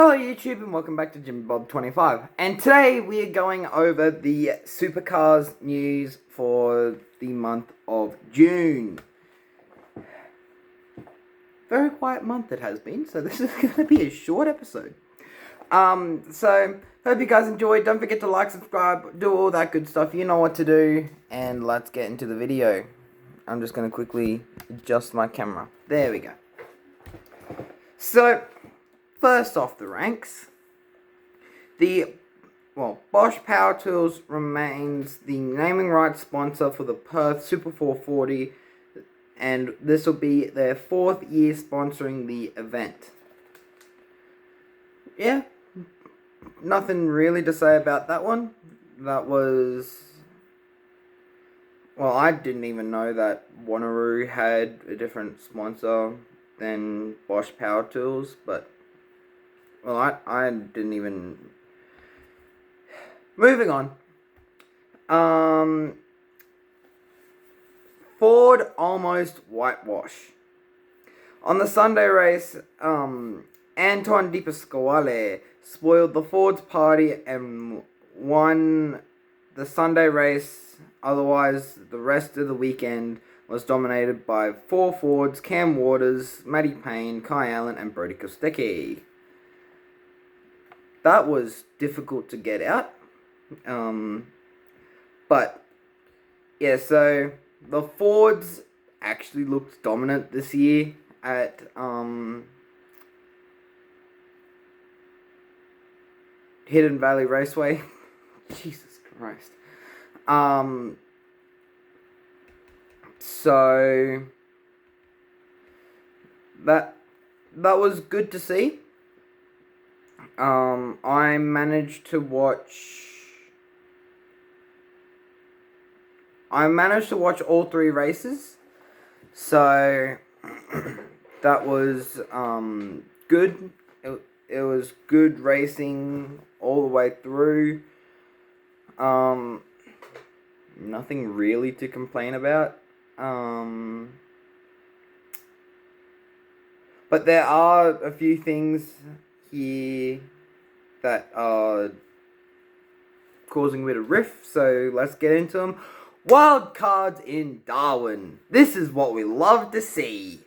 Hello YouTube and welcome back to JimmyBob25, and today we are going over the Supercars news for the month of June. Very quiet month it has been, so this is going to be a short episode. So hope you guys enjoyed. Don't forget to like, subscribe, do all that good stuff. You know what to do, and let's get into the video. I'm just going to quickly adjust my camera. There we go. So first off the ranks, Bosch Power Tools remains the naming rights sponsor for the Perth Super 440, and this will be their 4th year sponsoring the event. Yeah, nothing really to say about that one. That was, well, I didn't even know that Wanneroo had a different sponsor than Bosch Power Tools, but well, I didn't even... Moving on. Ford almost whitewash. On the Sunday race, Anton Di Pasquale spoiled the Ford's party and won the Sunday race. Otherwise, the rest of the weekend was dominated by 4 Fords: Cam Waters, Matty Payne, Kai Allen, and Brody Kostecki. That was difficult to get out. But yeah, so the Fords actually looked dominant this year at Hidden Valley Raceway. Jesus Christ. So that was good to see. I managed to watch all 3 races, so that was good. It was good racing all the way through. Nothing really to complain about. But there are a few things here that are causing a bit of riff, so let's get into them. Wild cards in Darwin. This is what we love to see.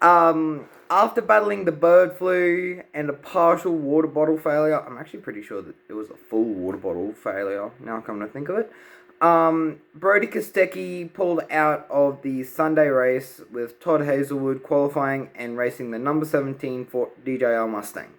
After battling the bird flu and a partial water bottle failure, I'm actually pretty sure that it was a full water bottle failure, now come to think of it. Brody Kostecki pulled out of the Sunday race with Todd Hazelwood qualifying and racing the number 17 for DJR Mustang.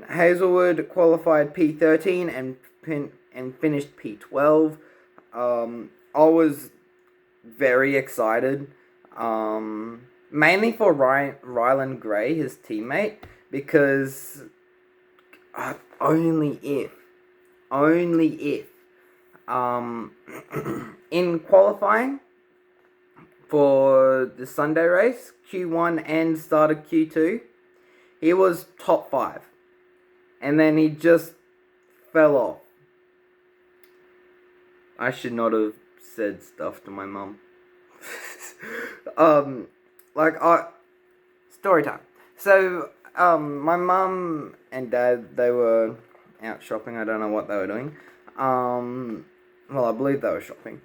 Hazelwood qualified P13 and finished P12. I was very excited, mainly for Ryland Gray, his teammate, because only if in qualifying for the Sunday race, Q1 and start of Q2, he was top 5, and then he just fell off. I should not have said stuff to my mum. Story time. So, my mum and dad, they were out shopping. I don't know what they were doing. Well, I believe they were shopping.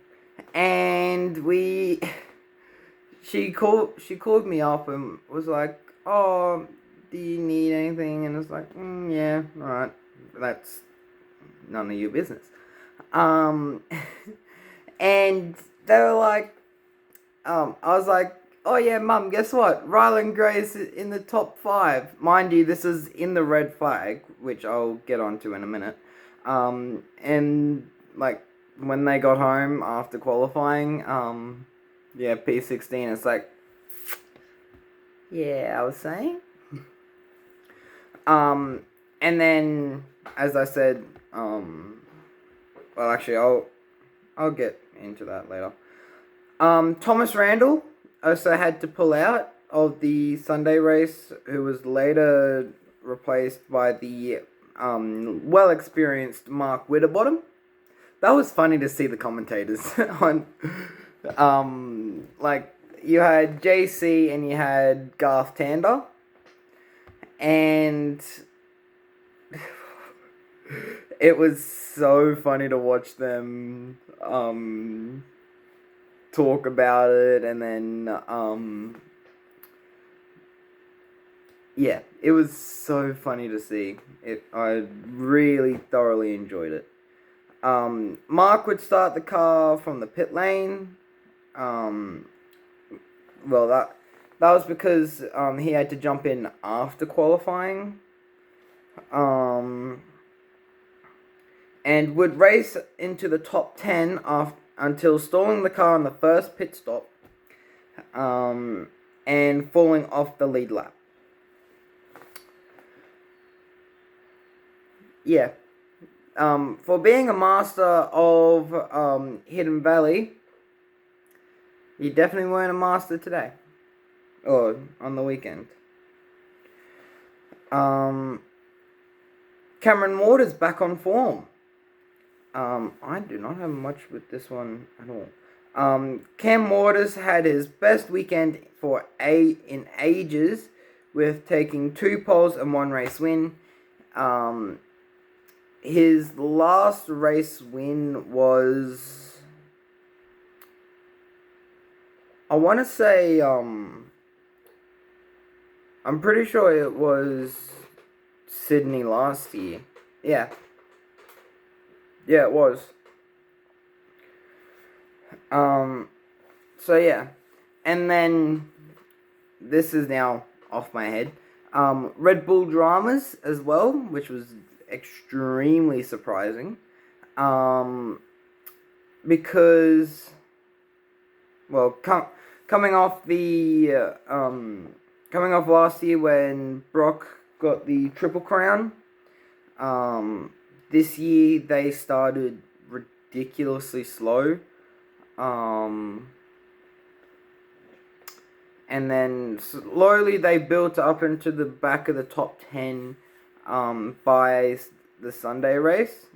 And she called me up and was like, "Oh, do you need anything?" And it's like, "Yeah, alright. That's none of your business." And they were like, I was like, "Oh yeah, Mum, guess what? Ryland Gray's in the top 5. Mind you, this is in the red flag, which I'll get onto in a minute. And like when they got home after qualifying, yeah, P16, it's like, yeah, I was saying. And then, as I said, well, actually, I'll get into that later. Thomas Randall also had to pull out of the Sunday race, who was later replaced by the well-experienced Mark Winterbottom. That was funny to see the commentators on, like, you had JC and you had Garth Tander, and it was so funny to watch them talk about it, and then yeah, it was so funny to see. I really thoroughly enjoyed it. Mark would start the car from the pit lane. Well, that was because he had to jump in after qualifying. And would race into the top 10 until stalling the car on the first pit stop. And falling off the lead lap. Yeah. For being a master of Hidden Valley, you definitely weren't a master today. Or on the weekend. Cameron Waters back on form. I do not have much with this one at all. Cam Waters had his best weekend in ages, with taking 2 poles and 1 race win. His last race win was, I want to say, I'm pretty sure it was Sydney last year. Yeah. Yeah, it was. So yeah. And then, this is now off my head. Red Bull dramas as well, which was extremely surprising. Because, well, coming off last year when Brock got the Triple Crown, this year they started ridiculously slow. And then slowly they built up into the back of the top 10 by the Sunday race.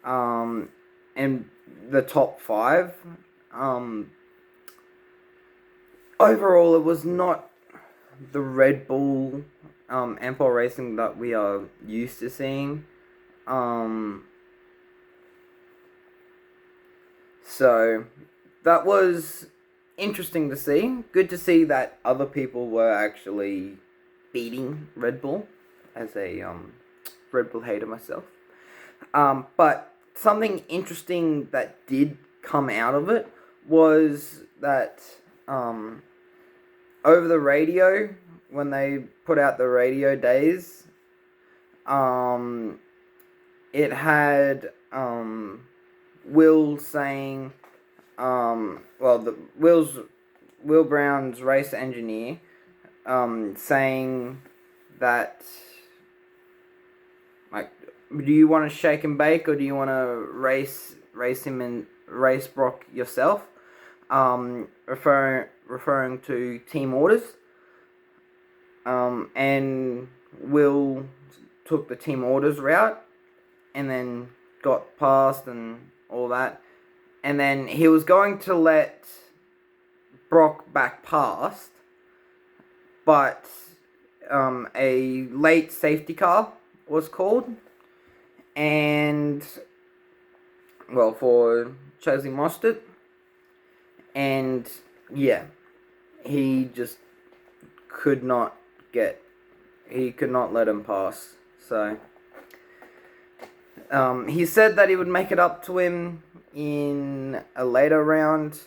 And the top 5. Overall, it was not the Red Bull Empire racing that we are used to seeing. So that was interesting to see. Good to see that other people were actually beating Red Bull, as a Red Bull hater myself. But something interesting that did come out of it was that over the radio, when they put out the radio days, it had Will saying, Will Brown's race engineer, saying that, like, do you want to shake and bake, or do you want to race him and race Brock yourself? Referring to team orders. And Will took the team orders route, and then got past and all that. And then he was going to let Brock back past, but a late safety car was called, and, well, for Chasey Mostert, and yeah, he just could not let him pass. So he said that he would make it up to him in a later round.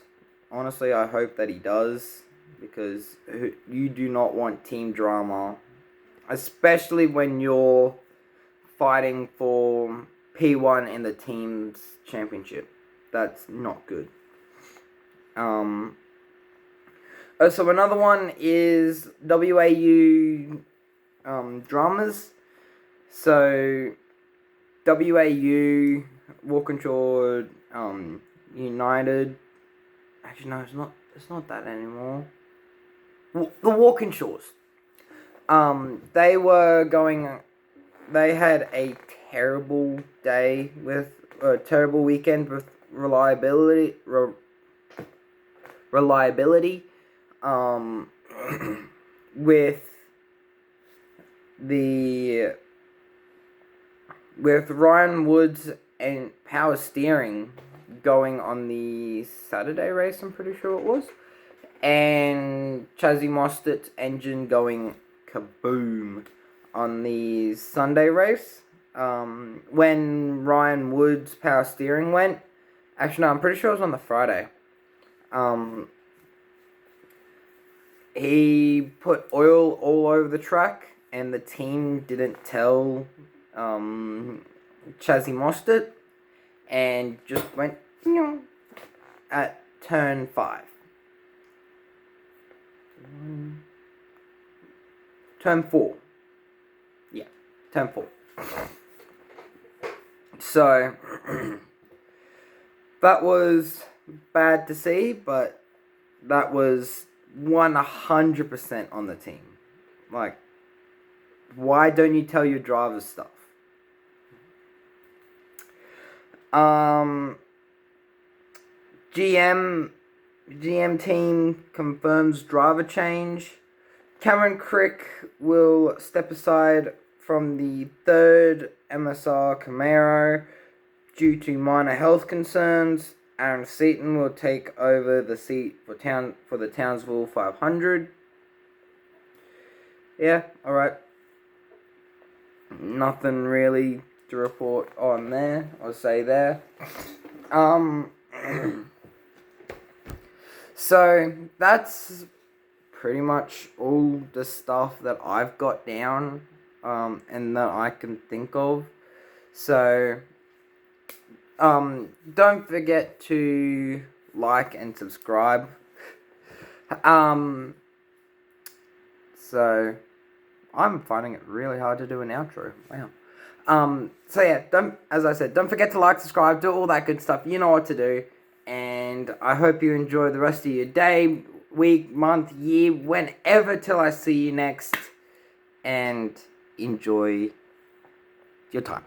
Honestly, I hope that he does, because you do not want team drama, especially when you're fighting for P1 in the team's championship. That's not good. So another one is WAU dramas. So WAU, Walkinshaw, United. Actually, no, it's not that anymore. The Walkinshaws. They had a terrible day with a terrible weekend with reliability. with the with Ryan Woods and power steering going on the Saturday race, I'm pretty sure it was, and Chazzy Mostert's engine going kaboom on the Sunday race. When Ryan Woods' power steering went, actually no, I'm pretty sure it was on the Friday. He put oil all over the track, and the team didn't tell Chazzy Mostert, and just went at turn 5. Turn 4. Yeah, turn 4. So, that was bad to see, but that was 100% on the team. Like, why don't you tell your drivers stuff? GM team confirms driver change. Cameron Crick will step aside from the third MSR Camaro due to minor health concerns. Aaron Seaton will take over the seat for the Townsville 500. Yeah, alright. Nothing really to report on there, or say there. So, that's pretty much all the stuff that I've got down, and that I can think of. So, don't forget to like and subscribe. So, I'm finding it really hard to do an outro. Wow. So yeah, don't forget to like, subscribe, do all that good stuff. You know what to do. And I hope you enjoy the rest of your day, week, month, year, whenever, till I see you next. And enjoy your time.